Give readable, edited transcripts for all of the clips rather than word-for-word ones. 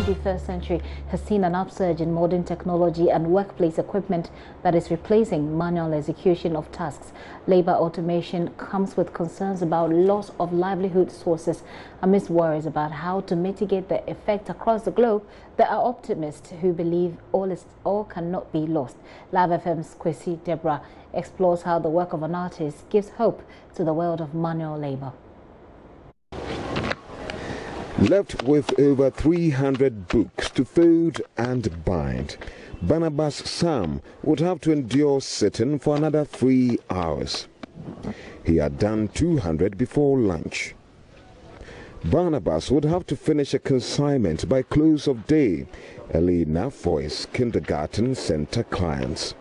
21st century has seen an upsurge in modern technology and workplace equipment that is replacing manual execution of tasks. Labor automation comes with concerns about loss of livelihood sources. Amidst worries about how to mitigate the effect across the globe, there are optimists who believe all cannot be lost. Live FM's Kwesi Deborah explores how the work of an artist gives hope to the world of manual labor. Left with over 300 books to fold and bind, Barnabas Sam would have to endure sitting for another 3 hours. He had done 200 before lunch. Barnabas would have to finish a consignment by close of day, early enough for his kindergarten center clients.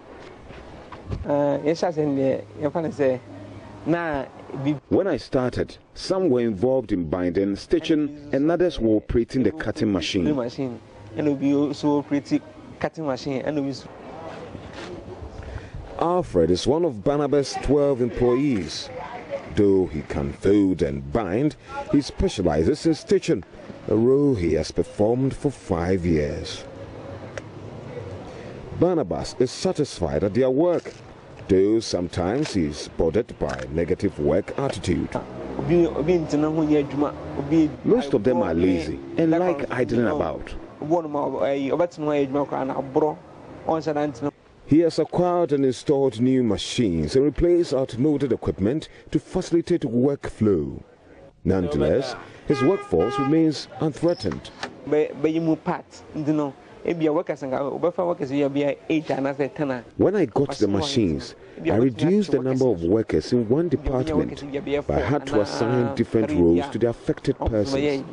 When I started, some were involved in binding, stitching, and others were operating the cutting machine. Alfred is one of Barnabas' 12 employees. Though he can fold and bind, he specializes in stitching, a role he has performed for 5 years. Barnabas is satisfied at their work, though sometimes he is bothered by negative work attitude. Most of them are lazy and like idling about. He has acquired and installed new machines and replaced outmoded equipment to facilitate workflow. Nonetheless, his workforce remains unthreatened. When I got the machines, I reduced the number of workers in one department, but I had to assign different roles to the affected persons.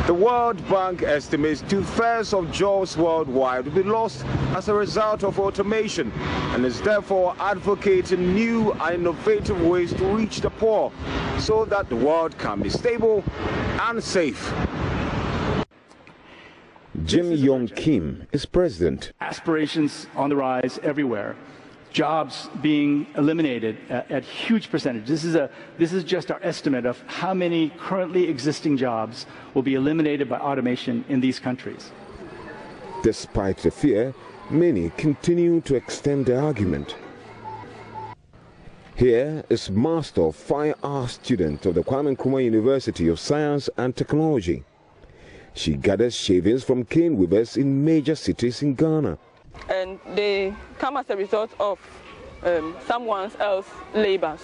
The World Bank estimates 2/3 of jobs worldwide will be lost as a result of automation, and is therefore advocating new and innovative ways to reach the poor so that the world can be stable and safe. Jim Yong Kim is president. Aspirations on the rise everywhere. Jobs being eliminated at huge percentage. This is just our estimate of how many currently existing jobs will be eliminated by automation in these countries. Despite the fear, many continue to extend the argument. Here is Master of Fine Art student of the Kwame Nkrumah University of Science and Technology. She gathers shavings from cane weavers in major cities in Ghana. And they come as a result of someone else's labors.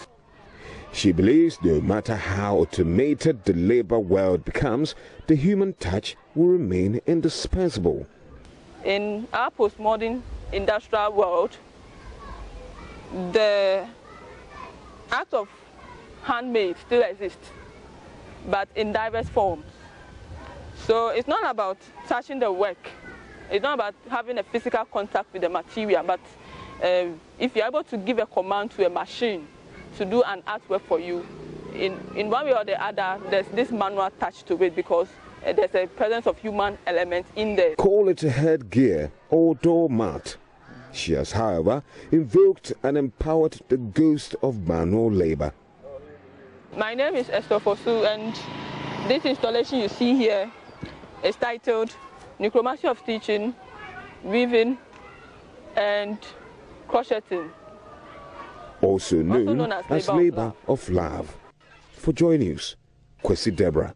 She believes no matter how automated the labor world becomes, the human touch will remain indispensable. In our postmodern industrial world, the act of handmade still exists, but in diverse forms. So it's not about touching the work. It's not about having a physical contact with the material, but if you're able to give a command to a machine to do an artwork for you, in one way or the other, there's this manual touch to it because there's a presence of human element in there. Call it a headgear or doormat. She has, however, invoked and empowered the ghost of manual labor. My name is Esther Fosu, and this installation you see here is titled Necromancy of Stitching, Weaving, and Crocheting. Also known as Labor of Love. For JoyNews, Kwesi Deborah.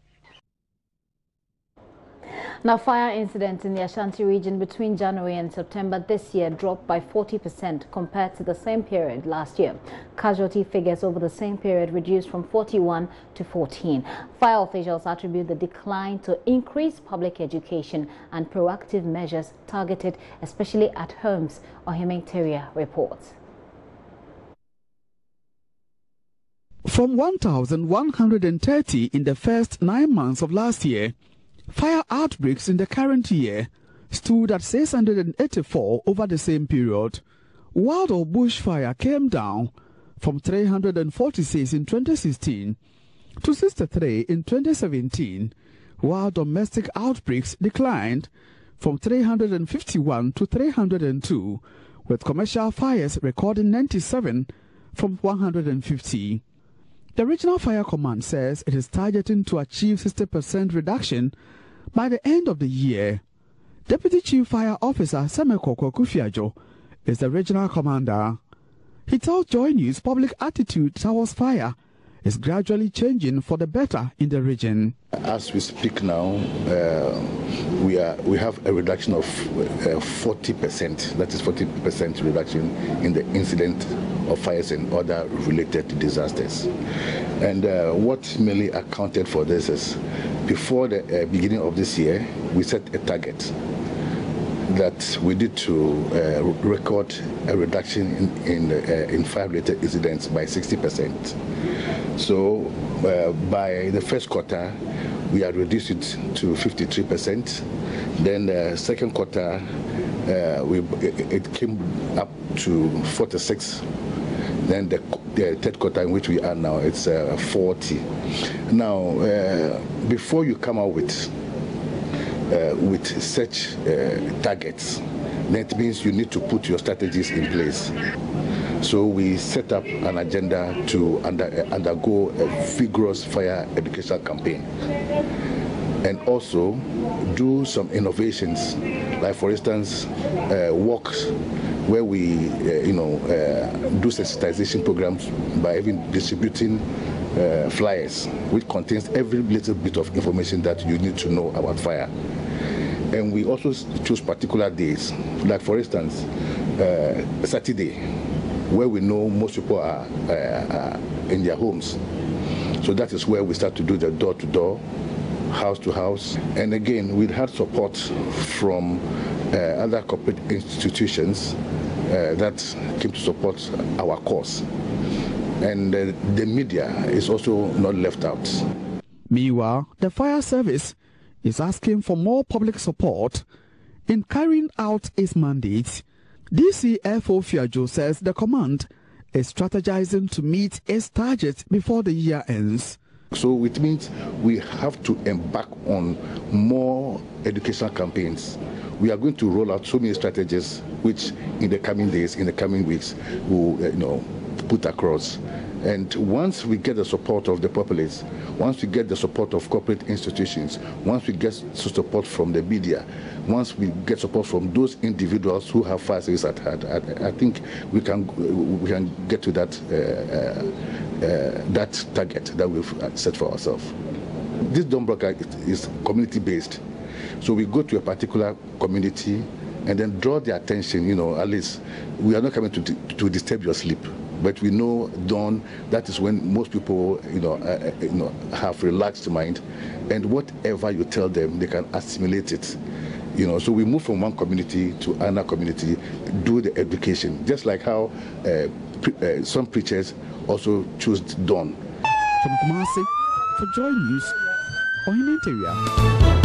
Now, fire incidents in the Ashanti region between January and September this year dropped by 40% compared to the same period last year. Casualty figures over the same period reduced from 41 to 14. Fire officials attribute the decline to increased public education and proactive measures targeted especially at homes. Ohimenteria reports. From 1,130 in the first 9 months of last year, fire outbreaks in the current year stood at 684 over the same period. Wild or bushfire came down from 346 in 2016 to 63 in 2017, while domestic outbreaks declined from 351 to 302, with commercial fires recording 97 from 150. The Regional Fire Command says it is targeting to achieve 60% reduction by the end of the year. Deputy Chief Fire Officer Semeko Kufiajo is the regional commander. He tells JoyNews public attitude towards fire is gradually changing for the better in the region. As we speak now, we have a reduction of 40%. That is 40% reduction in the incident of fires and other related disasters. And what mainly accounted for this is, before the beginning of this year, we set a target that we need to record a reduction in fire-related incidents by 60%. So by the first quarter, we had reduced it to 53%. Then the second quarter, it came up to 46%. Then the third quarter, in which we are now, it's 40%. Now, before you come out with such targets, that means you need to put your strategies in place. So we set up an agenda to undergo a vigorous fire education campaign, and also do some innovations, like for instance, walks where we do sensitization programs by even distributing flyers, which contains every little bit of information that you need to know about fire. And we also choose particular days, like for instance, Saturday, where we know most people are in their homes. So that is where we start to do the door-to-door, house-to-house. And again, we had support from other corporate institutions that came to support our cause. And the media is also not left out. Meanwhile, the fire service is asking for more public support in carrying out its mandate. DCFO Fiajo says the command is strategizing to meet its target before the year ends. So it means we have to embark on more educational campaigns. We are going to roll out so many strategies, which in the coming days, in the coming weeks, will put across. And once we get the support of the populace, once we get the support of corporate institutions, once we get support from the media, once we get support from those individuals who have fire service at heart, I think we can get to that that target that we've set for ourselves. This Dawn broadcast is community-based, so we go to a particular community and then draw their attention. At least we are not coming to disturb your sleep. But we know dawn, that is when most people, have relaxed mind, and whatever you tell them, they can assimilate it. So we move from one community to another community, do the education, just like how some preachers also choose dawn. From Kumasi, for JoyNews, Interior.